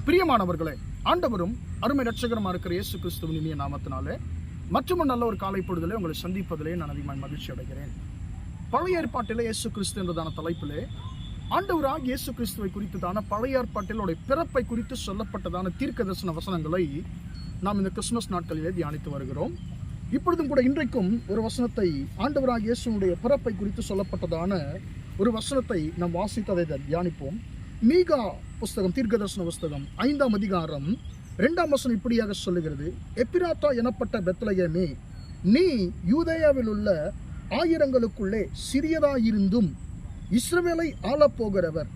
பிரியமானவர்களே, ஆண்டவரும் அருமை ரட்சகரமா இருக்கிற இயேசு கிறிஸ்துவின் இனிய நாமத்தினாலே மற்றும் நல்ல ஒரு காலை பொழுதிலே உங்களை சந்திப்பதிலே நான் அதிகமாக மகிழ்ச்சி அடைகிறேன். பழைய ஏற்பாட்டிலே இயேசு கிறிஸ்து என்றதான தலைப்பிலே ஆண்டவராக இயேசு கிறிஸ்துவை குறித்ததான பழைய ஏற்பாட்டிலுடைய பிறப்பை குறித்து சொல்லப்பட்டதான தீர்க்க தரிசன வசனங்களை நாம் இந்த கிறிஸ்துமஸ் நாட்களிலே தியானித்து வருகிறோம். இப்பொழுதும் கூட இன்றைக்கும் ஒரு வசனத்தை, ஆண்டவராக இயேசுனுடைய பிறப்பை குறித்து சொல்லப்பட்டதான ஒரு வசனத்தை நாம் வாசித்ததை தியானிப்போம். மீகா புஸ்தகம், தீர்க்க தரிசன புஸ்தகம் 5ஆம் அதிகாரம் 2ஆம் வசனம் இப்படியாக சொல்லுகிறது: எப்பிராத்தா எனப்பட்ட பெத்லகேமே, நீ யூதேயாவில் உள்ள ஆயிரங்களுக்குள்ளே சிறியதாயிருந்தும் இஸ்ரவேலை ஆளப்போகிறவர்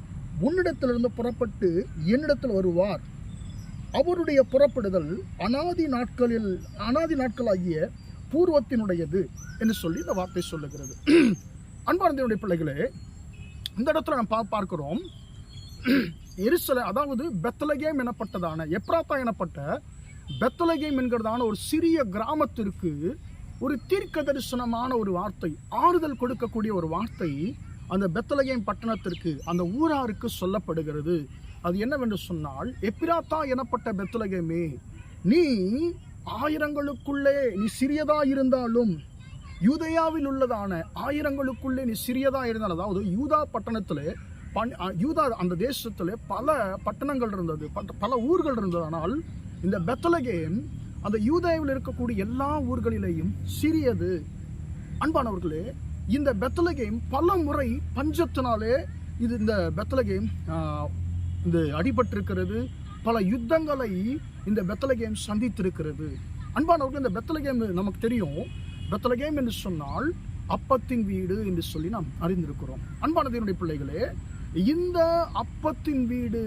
உன்னிடத்திலிருந்து புறப்பட்டு என்னிடத்தில் வருவார். அவருடைய புறப்படுதல் அனாதி நாட்களாகிய பூர்வத்தினுடையது என்று சொல்லி இந்த வார்த்தை சொல்லுகிறது. அன்பார்ந்தவருடைய பிள்ளைகளே, இந்த இடத்துல நாம் பார்க்கிறோம், எருசலேம், அதாவது பெத்லகேம் எனப்பட்டதான எப்ராத்தா எனப்பட்ட பெத்லகேம் என்கிறதான ஒரு சிறிய கிராமத்திற்கு ஒரு தீர்க்க தரிசனமான ஒரு வார்த்தை, ஆறுதல் கொடுக்கக்கூடிய ஒரு வார்த்தை அந்த பெத்லகேம் பட்டணத்திற்கு, அந்த ஊராருக்கு சொல்லப்படுகிறது. அது என்னவென்று சொன்னால், எப்பிராத்தா எனப்பட்ட பெத்லகேமே, நீ ஆயிரங்களுக்குள்ளே நீ சிறியதா இருந்தாலும், யூதேயாவில் உள்ளதான ஆயிரங்களுக்குள்ளே நீ சிறியதா இருந்தால், அதாவது யூதா பட்டணத்திலே, யூதா அந்த தேசத்தில் பல பட்டணங்கள் இருந்தது, பல ஊர்கள் இருந்தது. ஆனால் இந்த பெத்லகேம் அந்த யூதேயாவில் இருக்கக்கூடிய எல்லா ஊர்களிலேயும் சிறியது. அன்பானவர்களே, இந்த பெத்லகேம் பல முறை பஞ்சத்தினாலே இந்த பெத்லகேம் இந்த அடிபட்டிருக்கிறது. பல யுத்தங்களை இந்த பெத்லகேம் சந்தித்திருக்கிறது. அன்பானவர்கள், இந்த பெத்லகேம் நமக்கு தெரியும். பெத்லகேம் என்று சொன்னால் அப்பத்தின் வீடு என்று சொல்லி நாம் அறிந்திருக்கிறோம். அன்பானவருடைய பிள்ளைகளே, இந்த அப்பத்தின் வீடு,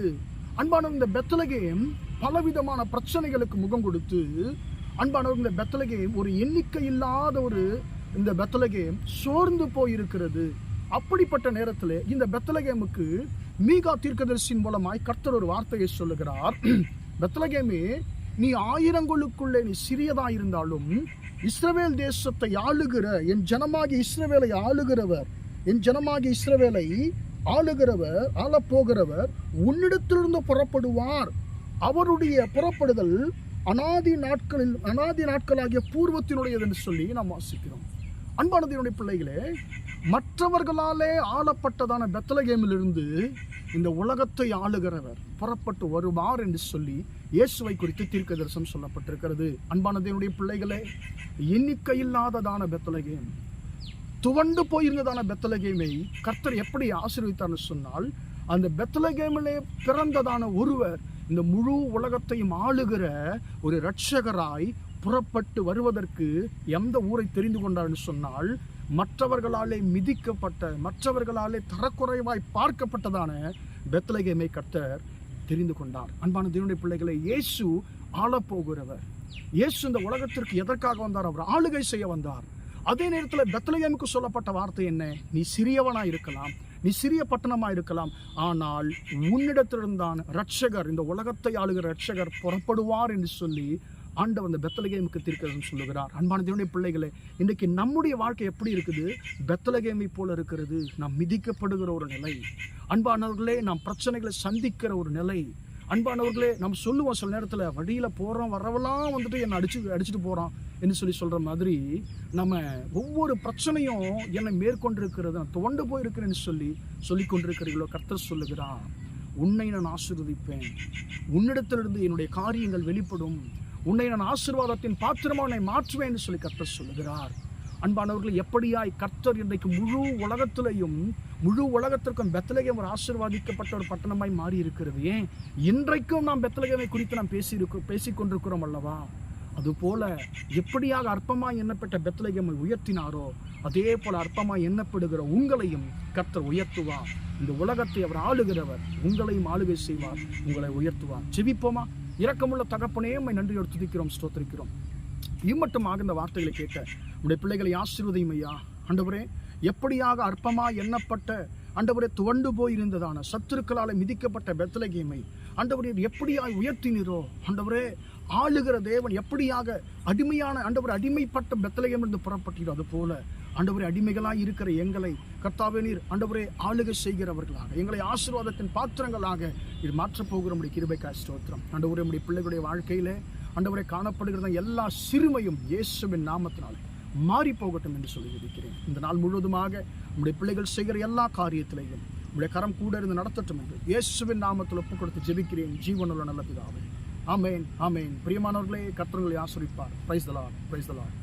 அன்பானவர், இந்த பெத்லகேம் பலவிதமான பிரச்சனைகளுக்கு முகம் கொடுத்து, அன்பானவர், இந்த பெத்லகேம் ஒரு எண்ணிக்கை இல்லாத ஒரு இந்த பெத்லகேம் சோர்ந்து போயிருக்கிறது. அப்படிப்பட்ட நேரத்தில் இந்த பெத்லகேமுக்கு மீகா தீர்க்கதரிசியின் மூலமாய் கர்த்தர் ஒரு வார்த்தையை சொல்லுகிறார். பெத்லகேமே, நீ ஆயிரங்களுக்குள்ளே நீ சிறியதாயிருந்தாலும் இஸ்ரவேல் தேசத்தை ஆளுகிற என் ஜனமாகிய இஸ்ரவேலை ஆளப்போகிறவர் உன்னிடத்திலிருந்து புறப்படுவார். அவருடைய புறப்படுதல் அனாதி நாட்களாகிய பூர்வத்தினுடையது என்று சொல்லி நாம் வாசிக்கிறோம். அன்பானவருடைய பிள்ளைகளே, மற்றவர்களாலே ஆளப்பட்டதான பெத்லகேமிலிருந்து இந்த உலகத்தை ஆளுகிறவர் புறப்பட்டு வருவார் என்று சொல்லி இயேசுவை குறித்து தீர்க்க தரிசனம் சொல்லப்பட்டிருக்கிறது. அன்பானவருடைய பிள்ளைகளே, எண்ணிக்கையில்லாததான பெத்லகேம், துவண்டு போயிருந்ததான பெத்லகேமை கர்த்தர் எப்படி ஆசீர்வதித்தார்னு சொன்னால், அந்த பெத்லகேமிலே பிறந்ததான ஒருவர் இந்த முழு உலகத்தையும் ஆளுகிற ஒரு இரட்சகராய் புறப்பட்டு வருவதற்கு எந்த ஊரை தெரிந்து கொண்டார்னு சொன்னால், மற்றவர்களாலே மிதிக்கப்பட்ட, மற்றவர்களாலே தரக்குறைவாய் பார்க்கப்பட்டதான பெத்லகேமை கர்த்தர் தெரிந்து கொண்டார். அன்பான தேவனுடைய பிள்ளைகளை, இயேசு ஆளப்போகிறவர். இயேசு இந்த உலகத்திற்கு எதற்காக வந்தார்? அவர் ஆளுகை செய்ய வந்தார். அதே நேரத்தில் பெத்லகேமுக்கு சொல்லப்பட்ட வார்த்தை என்ன? நீ சிறியவனா இருக்கலாம், நீ சிறிய பட்டணமா இருக்கலாம், ஆனால் உன்னிடத்திலிருந்தான் இரட்சகர், இந்த உலகத்தை ஆளுகிற இரட்சகர் புறப்படுவார் என்று சொல்லி ஆண்டவர் அந்த பெத்லகேமுக்கு தீர்க்கதரிசனம் சொல்லுகிறார். அன்பான தேவனுடைய பிள்ளைகளே, இன்றைக்கு நம்முடைய வாழ்க்கை எப்படி இருக்குது? பெத்லகேமை போல இருக்கிறது. நாம் மிதிக்கப்படுகிற ஒரு நிலை. அன்பானவர்களே, நாம் பிரச்சனைகளை சந்திக்கிற ஒரு நிலை. அன்பானவர்களே, நம்ம சொல்லுவோம் சில நேரத்தில், வழியில் போகிறோம் வரவெல்லாம் வந்துட்டு என்னை அடிச்சுட்டு போகிறான் என்று சொல்கிற மாதிரி, நம்ம ஒவ்வொரு பிரச்சனையும் என்னை மேற்கொண்டிருக்கிறது, நான் துவண்டு போயிருக்கிறேன்னு சொல்லி கொண்டிருக்கிறீர்களோ, கர்த்தர் சொல்லுகிறார், உன்னை நான் ஆசீர்வதிப்பேன், உன்னிடத்திலிருந்து என்னுடைய காரியங்கள் வெளிப்படும், உன்னை நான் ஆசீர்வாதத்தின் பாத்திரமா உன்னை மாற்றுவேன் என்று சொல்லி கர்த்தர் சொல்லுகிறார். அன்பானவர்கள், எப்படியாய் கர்த்தர் இன்றைக்கு முழு உலகத்திற்கும் பெத்லகேம் ஒரு ஆசீர்வாதிக்கப்பட்ட ஒரு பட்டணமாய் மாறி இருக்கிறது. ஏன் இன்றைக்கும் நாம் பெத்லகேமை குறித்து நாம் பேசிக்கொண்டிருக்கிறோம் அல்லவா? அதுபோல எப்படியாக அற்பமாய் எண்ணப்பட்ட பெத்லகேமை உயர்த்தினாரோ, அதே போல அற்பமாய் எண்ணப்படுகிற உங்களையும் கர்த்தர் உயர்த்துவார். இந்த உலகத்தை அவர் ஆளுகிறவர், உங்களையும் ஆளுகை செய்வார், உங்களை உயர்த்துவார். ஜெபிப்போமா? இரக்கமுள்ள தகப்பனே, உம்மை நன்றியோடு துதிக்கிறோம், ஸ்தோத்திரிக்கிறோம். இம்மட்டுமாக இந்த வார்த்தைகளை கேட்ட உடைய பிள்ளைகளை ஆசீர்வதியும் ஐயா. ஆண்டவரே, எப்படியாக அற்பமாய் எண்ணப்பட்ட, ஆண்டவரே, துவண்டு போயிருந்ததான சத்துருக்களால் மிதிக்கப்பட்ட பெத்லகேமை ஆண்டவரே எப்படியாய் உயர்த்தினீரோ, ஆண்டவரே, ஆளுகிற தேவன் எப்படியாக அடிமையான, ஆண்டவர் அடிமைப்பட்ட பெத்லகேம் இருந்து புறப்பட்டீரோ, அது போல ஆண்டவரே அடிமைகளாய் இருக்கிற எங்களை கர்த்தாவே நீர் ஆண்டவரே ஆளுகை செய்கிறவர்களாக, எங்களை ஆசீர்வாதத்தின் பாத்திரங்களாக இது மாற்றப் போகிற உம்முடைய கிருபைக்காய் ஸ்தோத்திரம். ஆண்டவரே உம்முடைய பிள்ளைகளுடைய வாழ்க்கையிலே ஆண்டவரே காணப்படுகிற எல்லா சிறுமையும் இயேசுவின் நாமத்தினாலே மாறி போகட்டும் என்று சொல்லி இருக்கிறேன். இந்த நாள் முழுவதுமாக உம்முடைய பிள்ளைகள் செய்கிற எல்லா காரியத்திலையும் உம்முடைய கரம் கூட இருந்து நடத்தட்டும் என்று இயேசுவின் நாமத்தில் ஒப்புக் கொடுத்து ஜெபிக்கிறேன் ஜீவனுள்ள நல்ல பிதாவே. ஆமென், ஆமென். பிரியமானவர்களே, கர்த்தர் உங்களை ஆசீர்வதிப்பார். Praise the Lord, praise the Lord.